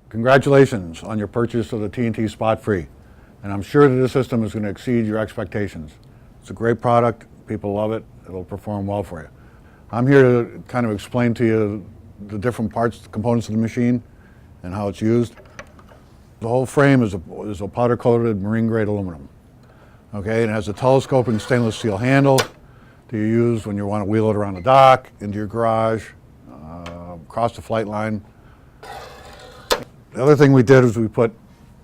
Congratulations on your purchase of the TNT Spot Free, and I'm sure that this system is going to exceed your expectations. It's a great product, people love it, it'll perform well for you. I'm here to kind of explain to you the different parts, components of the machine and how it's used. The whole frame is a powder-coated marine-grade aluminum. Okay, and it has a telescoping stainless steel handle that you use when you want to wheel it around the dock, into your garage, across the flight line. The other thing we did was we put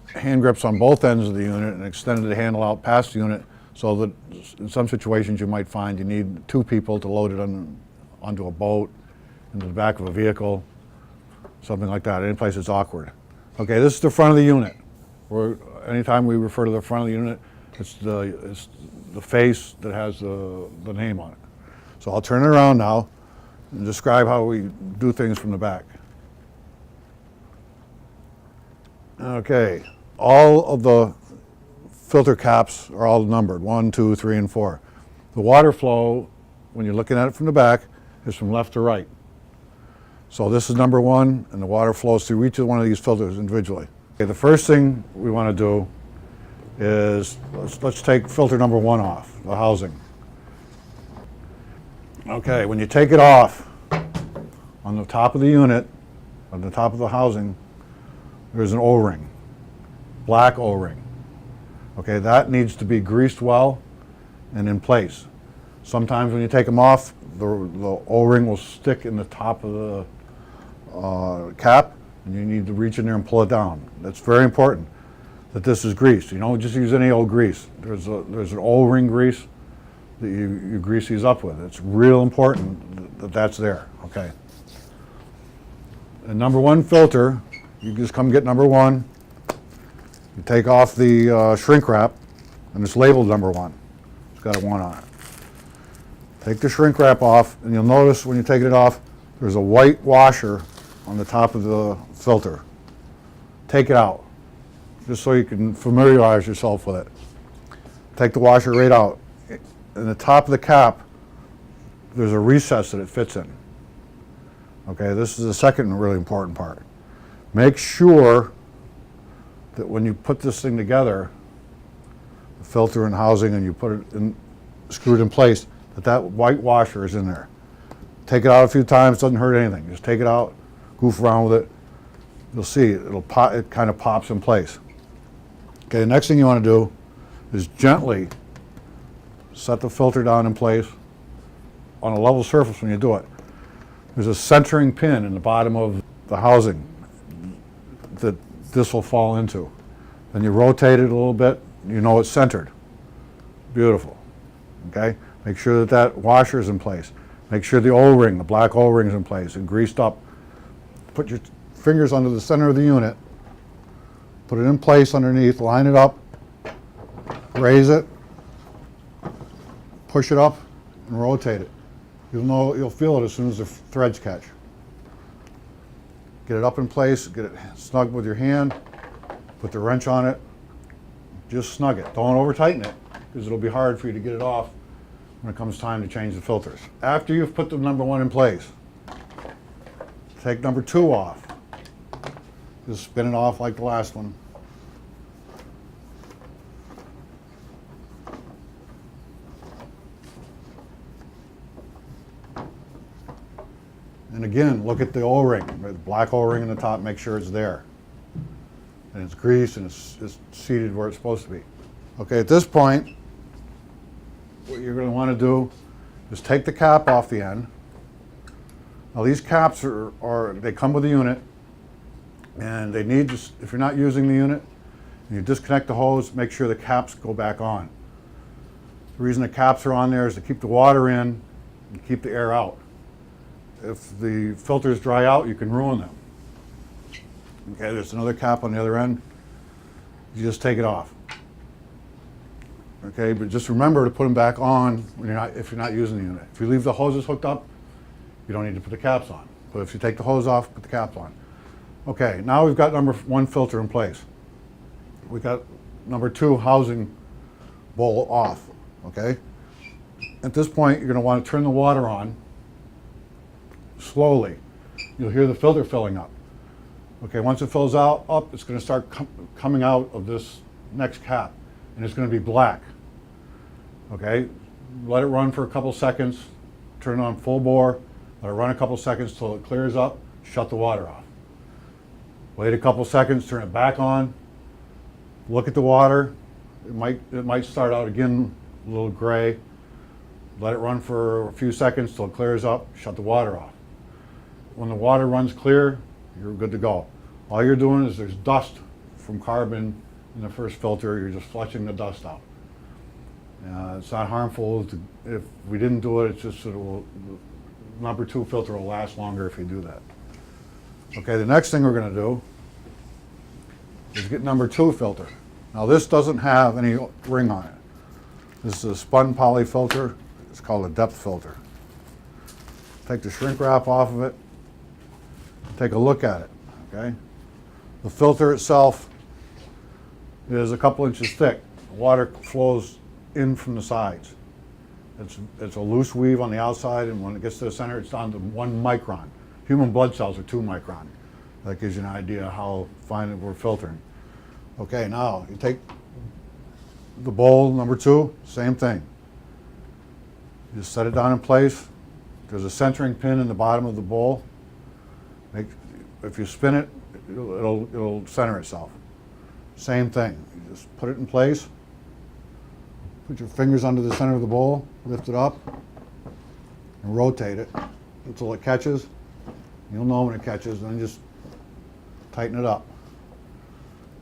hand grips on both ends of the unit and extended the handle out past the unit so that in some situations you might find you need two people to load it onto a boat, into the back of a vehicle, something like that. Any place it's awkward. Okay, this is the front of the unit. Anytime we refer to the front of the unit, it's the face that has the name on it. So I'll turn it around now and describe how we do things from the back. Okay, all of the filter caps are all numbered, 1, 2, 3, and 4. The water flow, when you're looking at it from the back, is from left to right. So this is number 1, and the water flows through each of one of these filters individually. Okay, the first thing we want to do is, let's take filter number 1 off, the housing. Okay, when you take it off, on the top of the unit, on the top of the housing, there's an O-ring, black O-ring. Okay, that needs to be greased well and in place. Sometimes when you take them off, the O-ring will stick in the top of the cap, and you need to reach in there and pull it down. That's very important that this is greased. You don't just use any old grease. There's an O-ring grease that you grease these up with. It's real important that that's there. Okay. And number 1 filter, you just come get number 1. You take off the shrink wrap, and it's labeled number 1. It's got a 1 on it. Take the shrink wrap off, and you'll notice when you're taking it off, there's a white washer on the top of the filter. Take it out, just so you can familiarize yourself with it. Take the washer right out. In the top of the cap, there's a recess that it fits in. Okay, this is the second really important part. Make sure that when you put this thing together, the filter and housing, and you put it in, screwed in place, that white washer is in there. Take it out a few times, doesn't hurt anything. Just take it out, goof around with it. You'll see it kind of pops in place. Okay, the next thing you want to do is gently set the filter down in place on a level surface when you do it. There's a centering pin in the bottom of the housing that this will fall into. Then you rotate it a little bit, you know it's centered. Beautiful. Okay? Make sure that that washer is in place. Make sure the O-ring, the black O-ring is in place and greased up. Put your fingers under the center of the unit, put it in place underneath, line it up, raise it, push it up, and rotate it. You'll feel it as soon as the threads catch. Get it up in place, get it snug with your hand, put the wrench on it, just snug it. Don't over tighten it, because it'll be hard for you to get it off when it comes time to change the filters. After you've put the number 1 in place, take number 2 off. Just spin it off like the last one. And again, look at the O-ring, the black O-ring in the top, make sure it's there. And it's greased and it's seated where it's supposed to be. Okay, at this point, what you're going to want to do is take the cap off the end. Now these caps they come with the unit, and they need to, if you're not using the unit, and you disconnect the hose, make sure the caps go back on. The reason the caps are on there is to keep the water in and keep the air out. If the filters dry out, you can ruin them. Okay, there's another cap on the other end. You just take it off. Okay, but just remember to put them back on when if you're not using the unit. If you leave the hoses hooked up, you don't need to put the caps on. But if you take the hose off, put the caps on. Okay, now we've got number 1 filter in place. We've got number 2 housing bowl off. Okay? At this point, you're going to want to turn the water on slowly. You'll hear the filter filling up. Okay, once it fills out, up, it's going to start coming out of this next cap, and it's going to be black. Okay, let it run for a couple seconds, turn it on full bore, let it run a couple seconds till it clears up, shut the water off. Wait a couple seconds, turn it back on, look at the water. It might start out again a little gray. Let it run for a few seconds till it clears up, shut the water off. When the water runs clear, you're good to go. All you're doing is there's dust from carbon in the first filter, you're just flushing the dust out. It's not harmful. If we didn't do it, it's just the number 2 filter will last longer if you do that. Okay, the next thing we're going to do is get number 2 filter. Now this doesn't have any ring on it. This is a spun poly filter. It's called a depth filter. Take the shrink wrap off of it. Take a look at it, okay? The filter itself is a couple inches thick. The water flows in from the sides. It's a loose weave on the outside, and when it gets to the center, it's down to 1 micron. Human blood cells are 2 micron. That gives you an idea how fine we're filtering. Okay, now you take the bowl number 2, same thing. You just set it down in place. There's a centering pin in the bottom of the bowl. If you spin it, it'll center itself. Same thing. You just put it in place. Put your fingers under the center of the bowl, lift it up, and rotate it until it catches. You'll know when it catches, and then just tighten it up.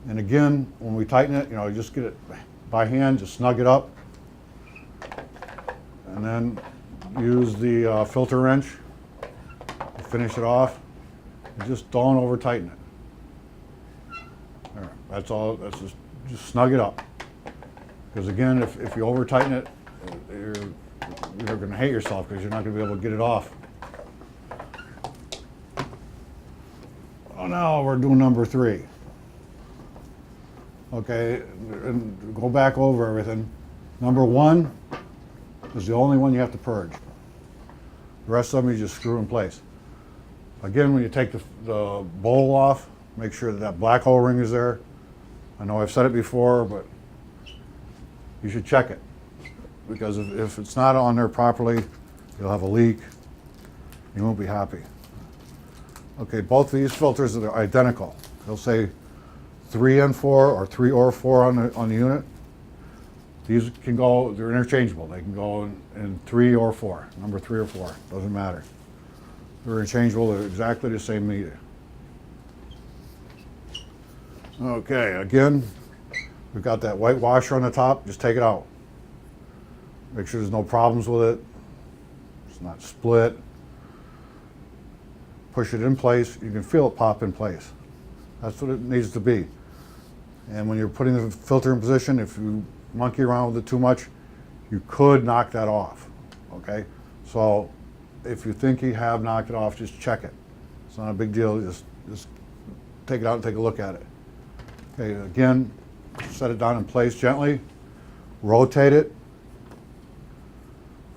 And again, when we tighten it, just get it by hand, just snug it up, and then use the filter wrench to finish it off, and just don't over tighten it. There, that's all. That's just snug it up. Because again, if you over tighten it, you're going to hate yourself because you're not going to be able to get it off. Oh, now we're doing number 3. Okay, and go back over everything. Number 1 is the only one you have to purge. The rest of them you just screw in place. Again, when you take the bowl off, make sure that black O-ring is there. I know I've said it before, but you should check it. Because if it's not on there properly, you'll have a leak. You won't be happy. Okay, both of these filters are identical. They'll say 3N4 or 3OR4 on the unit. These can go, they're interchangeable. They can go in 3 or 4, number 3 or 4, doesn't matter. They're interchangeable, they're exactly the same meter. Okay, again, we've got that white washer on the top, just take it out. Make sure there's no problems with it. It's not split. Push it in place, you can feel it pop in place. That's what it needs to be. And when you're putting the filter in position, if you monkey around with it too much, you could knock that off, okay? So if you think you have knocked it off, just check it. It's not a big deal, just take it out and take a look at it. Okay, again, set it down in place gently, rotate it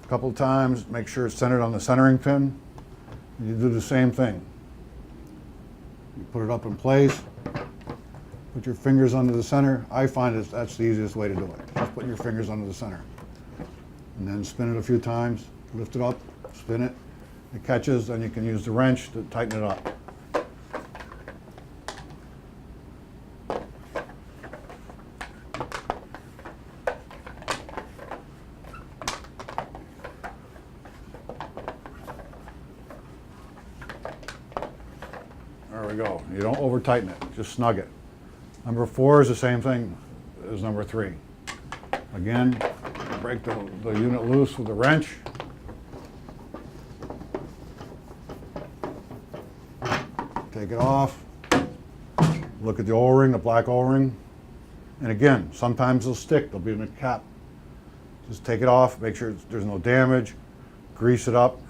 a couple of times, make sure it's centered on the centering pin. You do the same thing. You put it up in place, put your fingers under the center. I find that's the easiest way to do it. Just put your fingers under the center. And then spin it a few times, lift it up, spin it. It catches, then you can use the wrench to tighten it up. There we go. You don't over tighten it, just snug it. Number 4 is the same thing as number 3. Again, break the unit loose with a wrench. Take it off. Look at the O-ring, the black O-ring. And again, sometimes they'll stick, they'll be in the cap. Just take it off, make sure there's no damage, grease it up,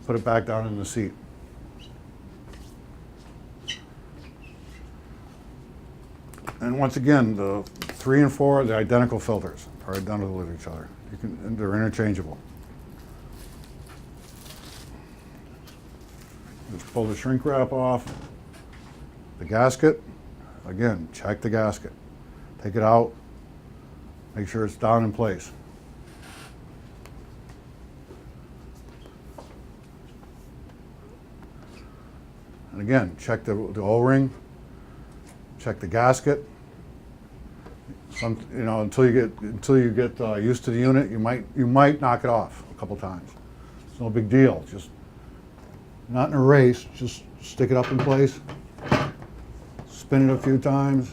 put it back down in the seat. And once again, the 3 and 4, the identical filters are identical with each other. They're interchangeable. Just pull the shrink wrap off. The gasket, again, check the gasket. Take it out, make sure it's down in place. And again, check the O-ring, check the gasket. Until you get used to the unit, you might knock it off a couple times. It's no big deal. Just not in a race. Just stick it up in place, spin it a few times.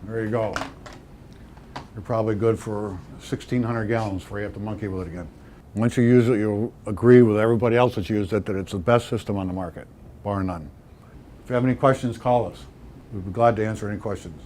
There you go. You're probably good for 1,600 gallons before you have to monkey with it again. Once you use it, you'll agree with everybody else that's used it that it's the best system on the market, bar none. If you have any questions, call us. We'd be glad to answer any questions.